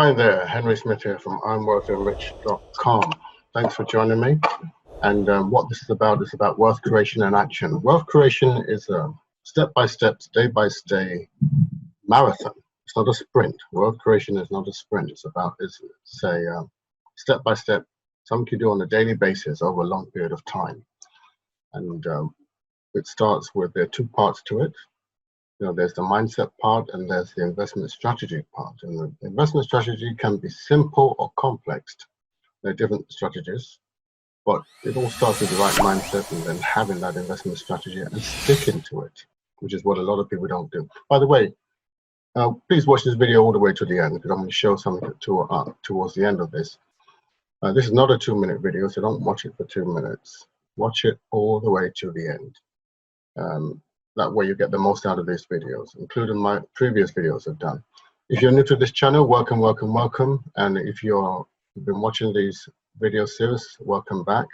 Hi there, Henry Smith here from IamWealthyandRich.com. Thanks for joining me. And what this is about wealth creation and action. Wealth creation is a step-by-step, day-by-day marathon. It's not a sprint. Wealth creation is not a sprint. It's a step-by-step, something you do on a daily basis over a long period of time. And it starts with, there are two parts to it. There's the mindset part and there's the investment strategy part. And the investment strategy can be simple or complex. There are different strategies, but it all starts with the right mindset and then having that investment strategy and sticking to it, which is what a lot of people don't do. By the way, please watch this video all the way to the end because I'm going to show something towards the end of this. This is not a 2-minute video, so don't watch it for 2 minutes. Watch it all the way to the end. That way you get the most out of these videos, including my previous videos I've done. If you're new to this channel, welcome, welcome, welcome. And if you've been watching these video series, welcome back.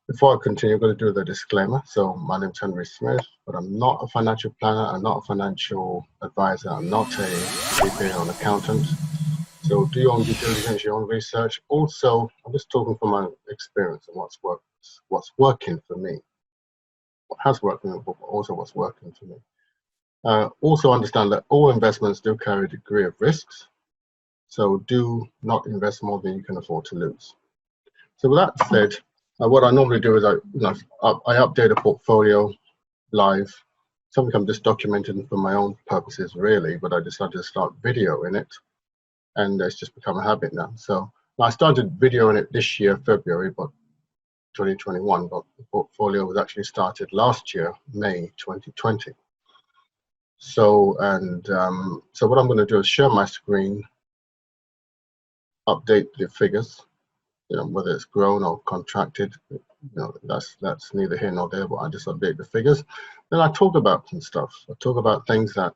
Before I continue, I'm going to do the disclaimer. So my name's Henry Smith, but I'm not a financial planner. I'm not a financial advisor. I'm not a CPA or an accountant. So do your own due diligence, your own research. Also, I'm just talking from my experience and what's working for me. What has worked for me, but also what's working for me. Also understand that all investments do carry a degree of risks. So do not invest more than you can afford to lose. So with that said, what I normally do is I update a portfolio live, something I'm just documenting for my own purposes really, but I decided to start video in it, and it's just become a habit now. So I started videoing it this year, February, but 2021, but the portfolio was actually started last year, May 2020. So what I'm going to do is share my screen, update the figures, whether it's grown or contracted, that's neither here nor there, but I just update the figures. Then I talk about some stuff. I talk about things that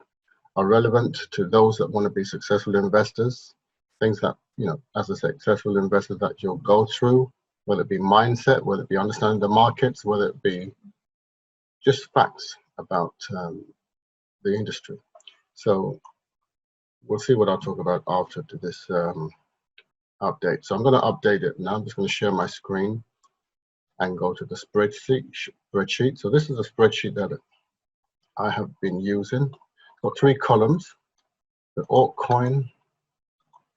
are relevant to those that want to be successful investors, things that, as I say, successful investors that you'll go through, whether it be mindset, whether it be understanding the markets, whether it be just facts about the industry. So we'll see what I'll talk about after this update. So I'm going to update it now. I'm just going to share my screen and go to the spreadsheet. So this is a spreadsheet that I have been using. It's got 3 columns: the altcoin,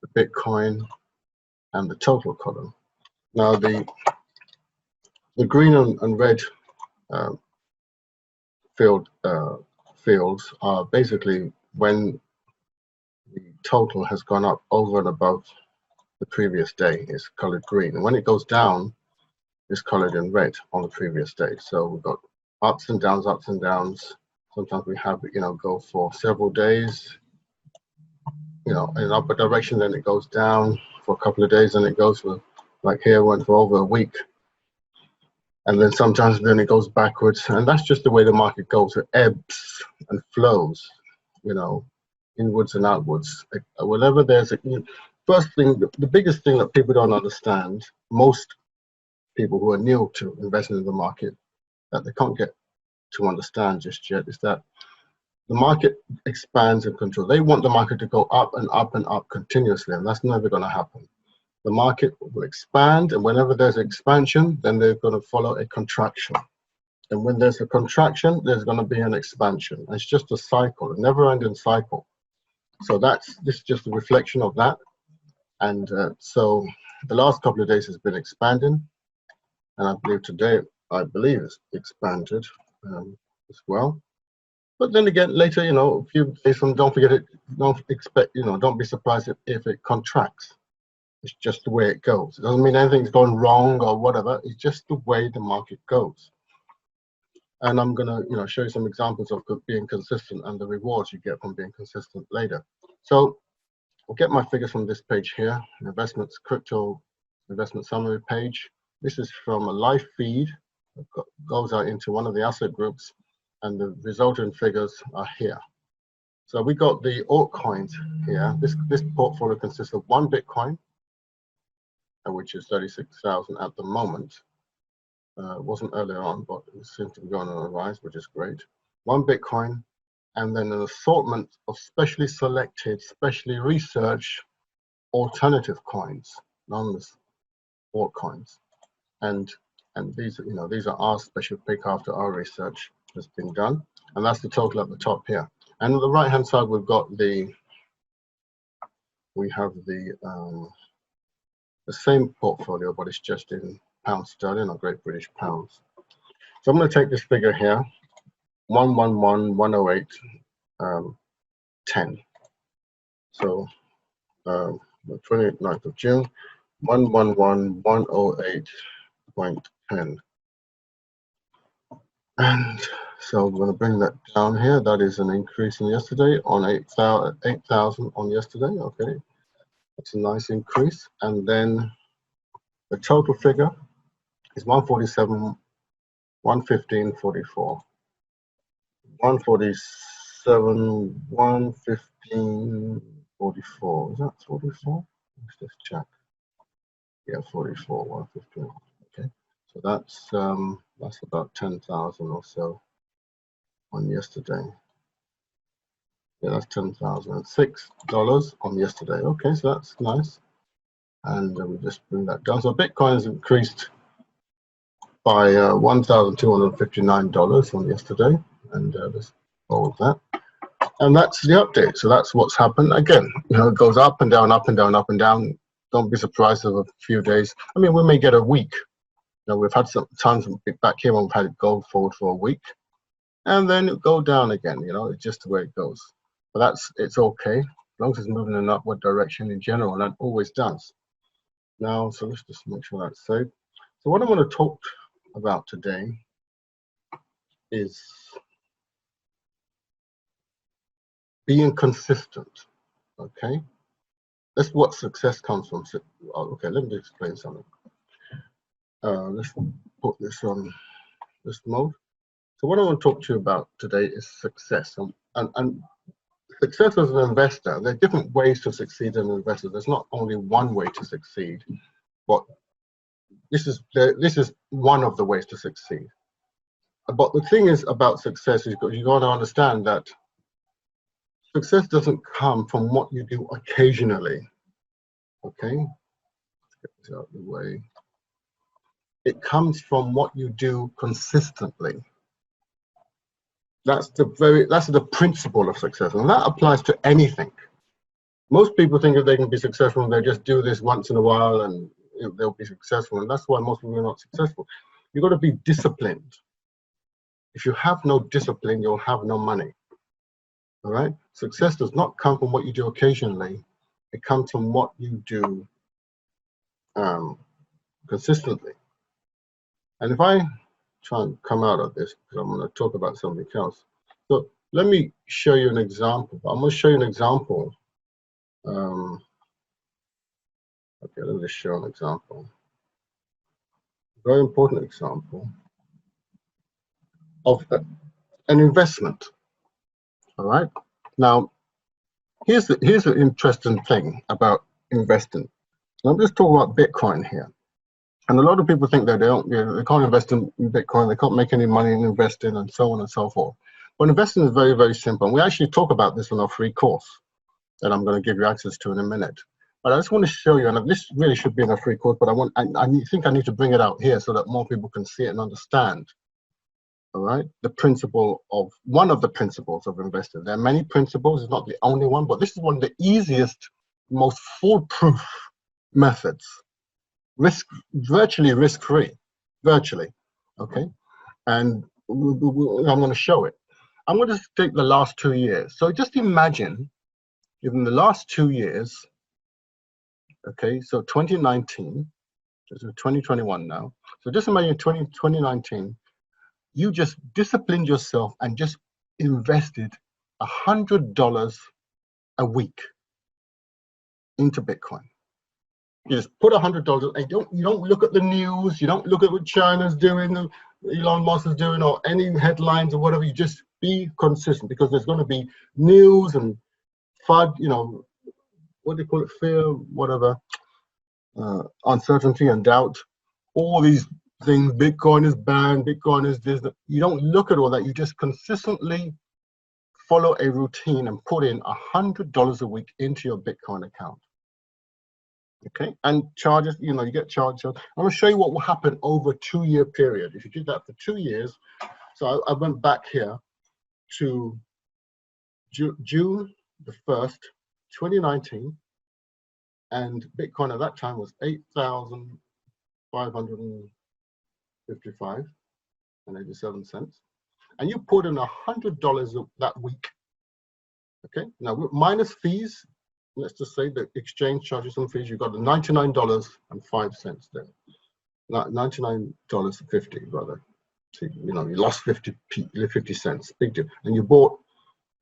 the Bitcoin, and the total column. Now the green and red fields are basically when the total has gone up over and above the previous day, is colored green, and when it goes down, it's colored in red on the previous day. So we've got ups and downs, ups and downs. Sometimes we have go for several days, in an upward direction, then it goes down for a couple of days, and it goes for, like here, went for over a week. And then sometimes then it goes backwards, and that's just the way the market goes. It ebbs and flows, inwards and outwards. Whenever there's first thing, the biggest thing that people don't understand, most people who are new to investing in the market, that they can't get to understand just yet, is that the market expands and controls. They want the market to go up and up and up continuously, and that's never going to happen. The market will expand, and whenever there's expansion, then they're going to follow a contraction. And when there's a contraction, there's going to be an expansion. It's just a cycle, a never-ending cycle. So this is just a reflection of that. And so the last couple of days has been expanding, and I believe today, it's expanded as well. But then again, later, a few days from, don't forget it. Don't be surprised if it contracts. It's just the way it goes. It doesn't mean anything's gone wrong or whatever. It's just the way the market goes. And I'm gonna, show you some examples of being consistent and the rewards you get from being consistent later. So I'll get my figures from this page here, investments, crypto investment summary page. This is from a live feed that goes out into one of the asset groups, and the resultant figures are here. So we got the altcoins here. This portfolio consists of 1 Bitcoin, which is 36,000 at the moment. It wasn't earlier on, but it seems to be going on a rise, which is great. 1 Bitcoin, and then an assortment of specially selected, specially researched alternative coins, known as altcoins. And these, these are our special pick after our research has been done, and that's the total at the top here. And on the right hand side, we have the same portfolio, but it's just in pounds sterling or Great British pounds. So I'm going to take this figure here, 111,108, 10. So the 29th of June, 111,108.10. And so we're going to bring that down here. That is an increase in yesterday on 8,000 on yesterday. Okay, that's a nice increase. And then the total figure is 147, 115.44. 147, 115.44. Is that 44? Let's just check. Yeah, 44, 115. Okay, so that's about 10,000 or so on yesterday. Yeah, that's $10,006 on yesterday. Okay, so that's nice. And we just bring that down. So Bitcoin has increased by $1,259 on yesterday, and let's go with that. And that's the update. So that's what's happened. Again, it goes up and down, up and down, up and down. Don't be surprised over a few days. I mean, we may get a week. We've had some times back here when we've had it go forward for a week, and then it go down again. It's just the way it goes. But it's okay as long as it's moving in an upward direction in general, and that always does. Now, so let's just make sure that's saved. So what I want to talk about today is being consistent. Okay, that's what success comes from. Okay, let me explain something. Let's put this on this mode. So what I want to talk to you about today is success, and success as an investor. There are different ways to succeed as an investor. There's not only one way to succeed, but this is one of the ways to succeed. But the thing is about success is you got to understand that success doesn't come from what you do occasionally. Okay, let's get this out of the way. It comes from what you do consistently. That's the principle of success, and that applies to anything. Most people think if they can be successful, they just do this once in a while and they'll be successful, and that's why most people are not successful. You've got to be disciplined. If you have no discipline, you'll have no money. All right? Success does not come from what you do occasionally. It comes from what you do consistently. And if I try and come out of this, because I'm going to talk about something else. So let me show you an example. I'm going to show you an example. Okay, let me just show an example. Very important example of an investment. All right. Now, here's the interesting thing about investing. I'm just talking about Bitcoin here. And a lot of people think that they can't invest in Bitcoin, they can't make any money in investing, and so on and so forth. But investing is very, very simple. And we actually talk about this in our free course that I'm going to give you access to in a minute. But I just want to show you, and this really should be in a free course, but I think I need to bring it out here so that more people can see it and understand. All right, one of the principles of investing. There are many principles, it's not the only one, but this is one of the easiest, most foolproof methods. Virtually risk-free, virtually, okay? And I'm going to show it. I'm going to take the last 2 years. So just imagine, in the last 2 years, okay, so 2019, this is 2021 now. So just imagine 2019, you just disciplined yourself and just invested $100 a week into Bitcoin. You just put $100 and you don't look at the news, you don't look at what China's doing, Elon Musk is doing, or any headlines or whatever. You just be consistent, because there's going to be news and FUD, what do you call it, fear, whatever, uncertainty and doubt, all these things. Bitcoin is banned, Bitcoin is this. You don't look at all that. You just consistently follow a routine and put in $100 a week into your Bitcoin account. Okay, and charges, you know, you get charged. I'm going to show you what will happen over a 2-year period. If you do that for 2 years, so I went back here to June the 1st, 2019, and Bitcoin at that time was 8,555 and 87 cents. And you put in $100 that week. Okay, now minus fees, let's just say the exchange charges and fees, you got the $99.05 there. $99.50 rather. See, you know, you lost 50 cents, big deal. And you bought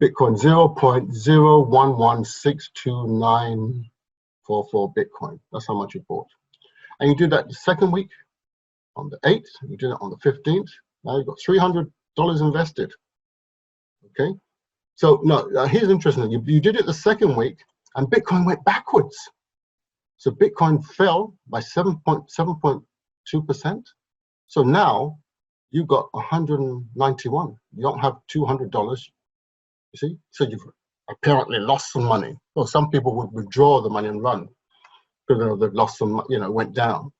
Bitcoin 0.0116294 Bitcoin. That's how much you bought. And you do that the second week on the 8th, you did it on the 15th. Now you've got $300 invested. Okay, so no, here's interesting. You did it the second week and Bitcoin went backwards. So Bitcoin fell by 7.2%. So now you got 191. You don't have $200. You see, so you've apparently lost some money. Well, some people would withdraw the money and run because they've lost some, you know, went down.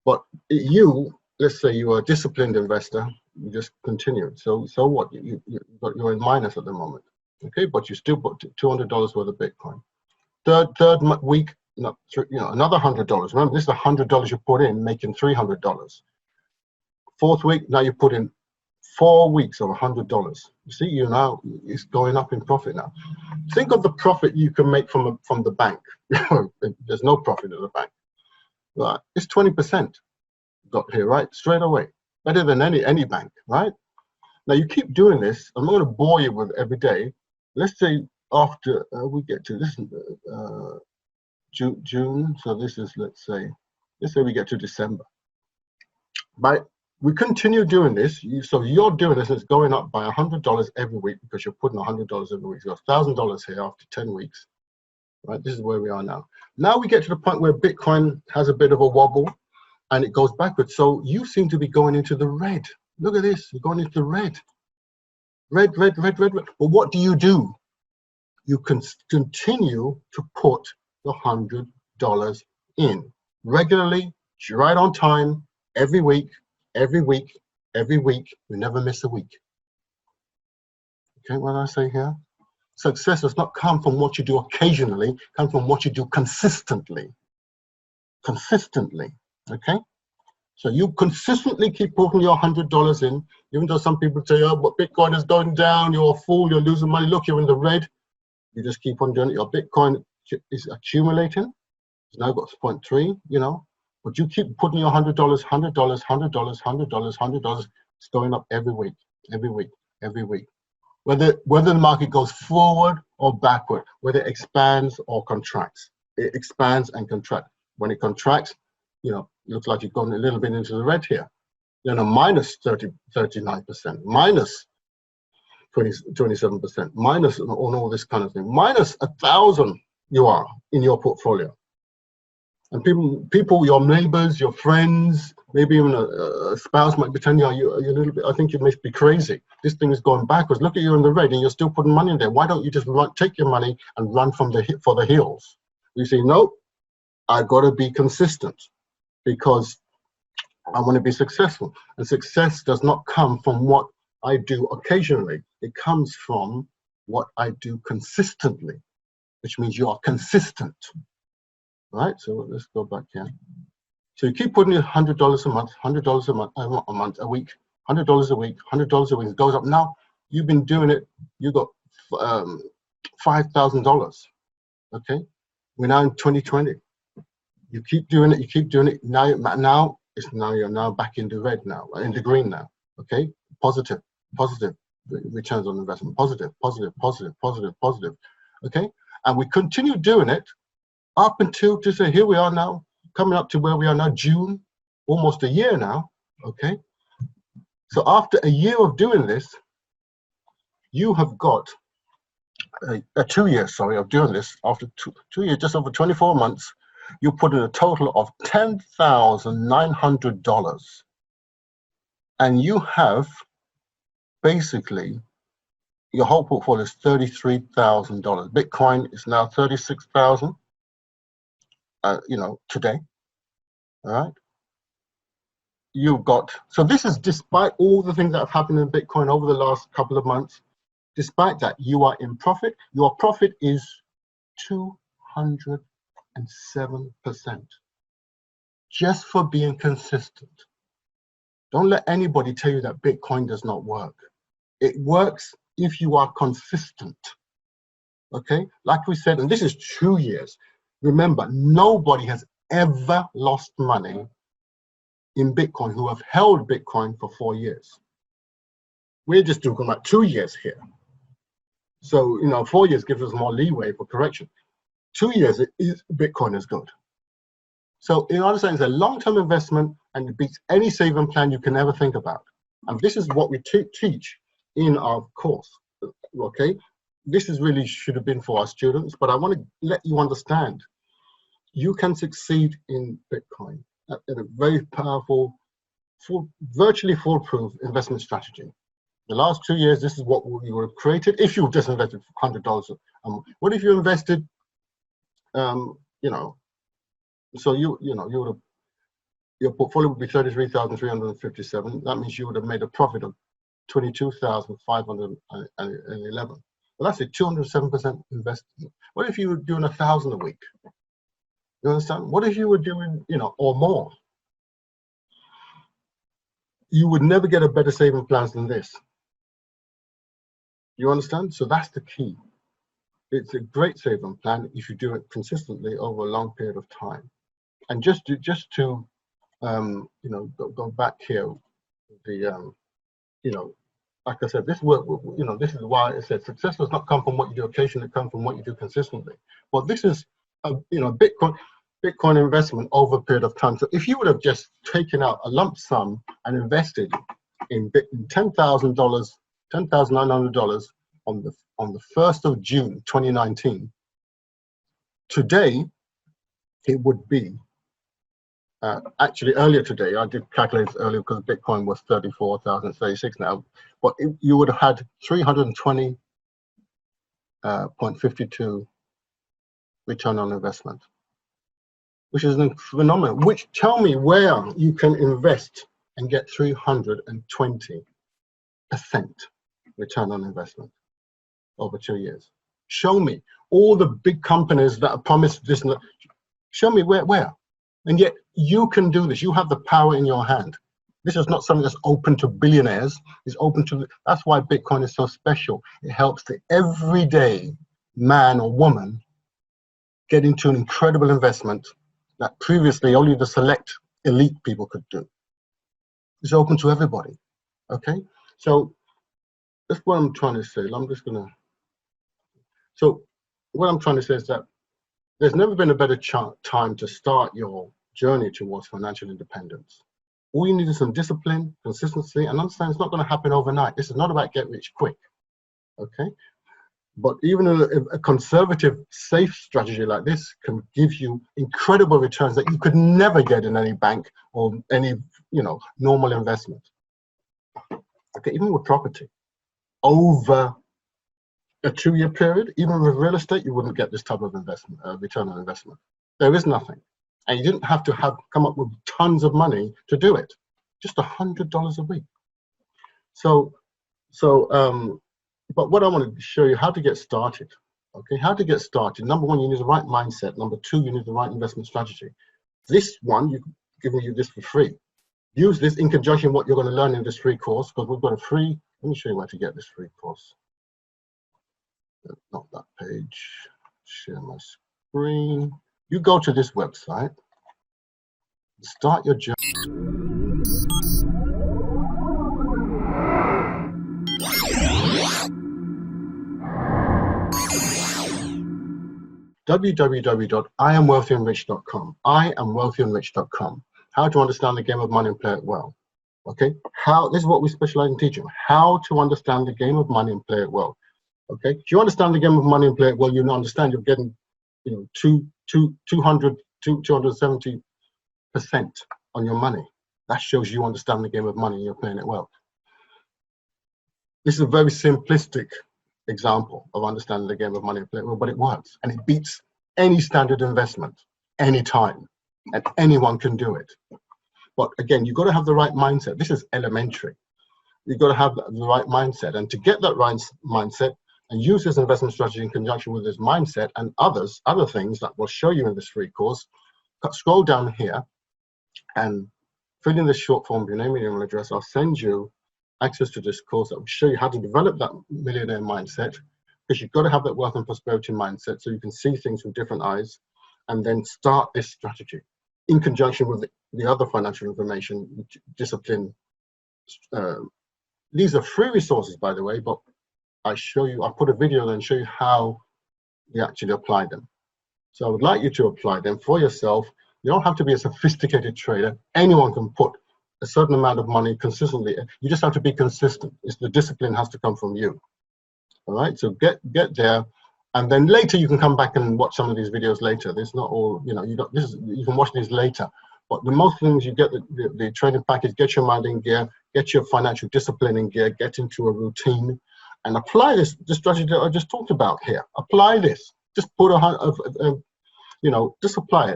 But you, let's say you are a disciplined investor, you just continue. So what? You're in minus at the moment. Okay, but you still put $200 worth of Bitcoin. Third week, you know, another $100. Remember, this is $100 you put in, making $300. Fourth week, now you put in 4 weeks of $100. You see, you now it's going up in profit now. Think of the profit you can make from the bank. There's no profit at the bank. Right? It's 20% got here, right? Straight away, better than any bank, right? Now you keep doing this. I'm not going to bore you with every day. Let's say after we get to this June, so this is let's say we get to December. But we continue doing this. So you're doing this. It's going up by $100 every week because you're putting $100 every week. So $1,000 here after 10 weeks. Right, this is where we are now. Now we get to the point where Bitcoin has a bit of a wobble and it goes backwards. So you seem to be going into the red. Look at this, you're going into the red. Red. But what do? You can continue to put the $100 in regularly, right on time, every week. You never miss a week. Okay, what I say here? Success does not come from what you do occasionally, it comes from what you do consistently. Okay? So you consistently keep putting your $100 in, even though some people say, oh, but Bitcoin is going down, you're a fool, you're losing money. Look, you're in the red. You just keep on doing it. Your Bitcoin is accumulating. It's now got 0.3, you know, but you keep putting your $100. It's going up every week. Whether the market goes forward or backward, whether it expands or contracts. It expands and contracts. When it contracts, you know, it looks like you've gone a little bit into the red here. You know, minus 39%, minus 27%, minus on all this kind of thing, minus 1,000 you are in your portfolio. And people, your neighbors, your friends, maybe even a spouse might be telling you, you're a little bit, I think you must be crazy. This thing is going backwards. Look at you in the red and you're still putting money in there. Why don't you just take your money and run for the hills? You say, no, I got to be consistent because I want to be successful. And success does not come from what I do occasionally. It comes from what I do consistently, which means you are consistent. Right, so let's go back here. So you keep putting in $100 a month, $100 a week, $100 a week, $100 a week. It goes up. Now you've been doing it. You got $5,000. Okay, we're now in 2020. You keep doing it. Now you're now back in the red now, in the green now. Okay, positive returns on investment. Positive. Okay, and we continue doing it. Up until to say, here we are now, coming up to where we are now, June, almost a year now, okay? So after a year of doing this, you have got 2 years, of doing this. After two years, just over 24 months, you put in a total of $10,900. And you have basically your whole portfolio is $33,000. Bitcoin is now 36,000. Today. All right. You've got, so this is despite all the things that have happened in Bitcoin over the last couple of months. Despite that, you are in profit. Your profit is 207%, just for being consistent. Don't let anybody tell you that Bitcoin does not work. It works if you are consistent. Okay, like we said, and this is 2 years. Remember, nobody has ever lost money in Bitcoin who have held Bitcoin for 4 years. We're just talking about 2 years here. So, 4 years gives us more leeway for correction. 2 years, Bitcoin is good. So, in other words, it's a long-term investment and it beats any saving plan you can ever think about. And this is what we teach in our course, okay? This is really should have been for our students, but I want to let you understand you can succeed in Bitcoin in a very powerful, virtually foolproof investment strategy. The last 2 years, this is what we were created. If you just invested $100, what if you invested, so you would have, your portfolio would be 33,357. That means you would have made a profit of 22,511. Well, that's a 207% investment. What if you were doing 1,000 a week? You understand? What if you were doing, or more? You would never get a better saving plans than this. You understand? So that's the key. It's a great saving plan if you do it consistently over a long period of time. And just to go back here, like I said, this work, this is why I said success does not come from what you do occasionally, it comes from what you do consistently. Well, this is Bitcoin investment over a period of time. So if you would have just taken out a lump sum and invested in $10,000, $10,900 on the 1st of June 2019, today it would be actually earlier today, I did calculate this earlier because Bitcoin was 34,036 now, but you would have had 320.52 return on investment, which is phenomenal. Which tell me where you can invest and get 320% return on investment over 2 years. Show me all the big companies that are promised this. Show me where. And yet you can do this. You have the power in your hand. This is not something that's open to billionaires. It's open to, that's why Bitcoin is so special. It helps the everyday man or woman get into an incredible investment that previously only the select elite people could do. It's open to everybody, okay? So that's what I'm trying to say. So what I'm trying to say is that there's never been a better time to start your journey towards financial independence. All you need is some discipline, consistency, and understand it's not going to happen overnight. This is not about get rich quick, okay? But even a conservative, safe strategy like this can give you incredible returns that you could never get in any bank or any, normal investment. Okay, even with property, over a 2-year period, even with real estate, you wouldn't get this type of investment, return on investment. There is nothing, and you didn't have to come up with tons of money to do it. Just $100 a week. But what I want to show you how to get started. Okay, how to get started. Number one, you need the right mindset. Number two, you need the right investment strategy. This one, you're giving you this for free. Use this in conjunction with what you're going to learn in this free course, because we've got a free. Let me show you where to get this free course. Not that page. Share my screen. You go to this website. Start your journey. www.IamWealthyandRich.com. IamWealthyandRich.com. How to understand the game of money and play it well. Okay. This is what we specialize in teaching. How to understand the game of money and play it well. Okay. If you understand the game of money and play it well, you understand you're getting, 270% on your money. That shows you understand the game of money and you're playing it well. This is a very simplistic example of understanding the game of money and play, but it works, and it beats any standard investment anytime, and anyone can do it. But again, you've got to have the right mindset. This is elementary. You've got to have the right mindset, and to get that right mindset and use this investment strategy in conjunction with this mindset and other things that we'll show you in this free course, scroll down here and fill in the short form of your name and email address. I'll send you access to this course that will show you how to develop that millionaire mindset, because you've got to have that wealth and prosperity mindset so you can see things with different eyes, and then start this strategy in conjunction with the other financial information, discipline. These are free resources, by the way, but I put a video and show you how you actually apply them. So I would like you to apply them for yourself. You don't have to be a sophisticated trader. Anyone can put a certain amount of money consistently. You just have to be consistent. The discipline has to come from you. All right, so get there, and then later you can come back and watch some of these videos later. There's not all, you know, you can watch these later. But the most things, you get the training package, get your mind in gear, get your financial discipline in gear, get into a routine, and apply this strategy that I just talked about here. Apply this. Just put you know, just apply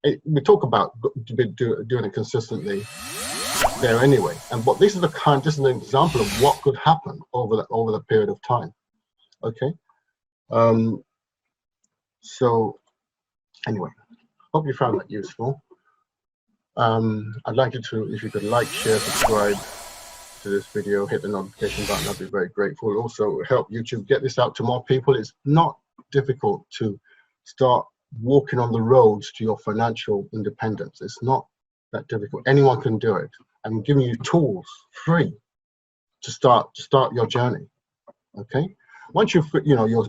it. We talk about doing it consistently there anyway. But this is an example of what could happen over the period of time. Okay. So anyway, hope you found that useful. I'd like you to, if you could like, share, subscribe to this video, hit the notification button, I'd be very grateful. Also help YouTube get this out to more people. It's not difficult to start walking on the roads to your financial independence. It's not that difficult. Anyone can do it. I'm giving you tools free to start your journey. Okay. Once you're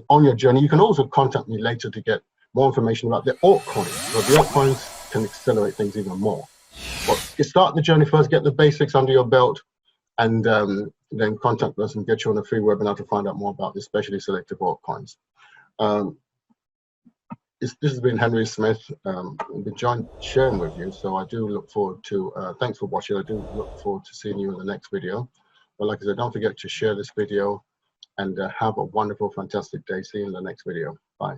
on your journey, you can also contact me later to get more information about the altcoins. So the altcoins can accelerate things even more. But you start the journey first, get the basics under your belt, and then contact us and get you on a free webinar to find out more about the specially selected altcoins. This has been Henry Smith, been sharing with you. So I do look forward to, thanks for watching. I do look forward to seeing you in the next video. But like I said, don't forget to share this video, and have a wonderful, fantastic day. See you in the next video. Bye.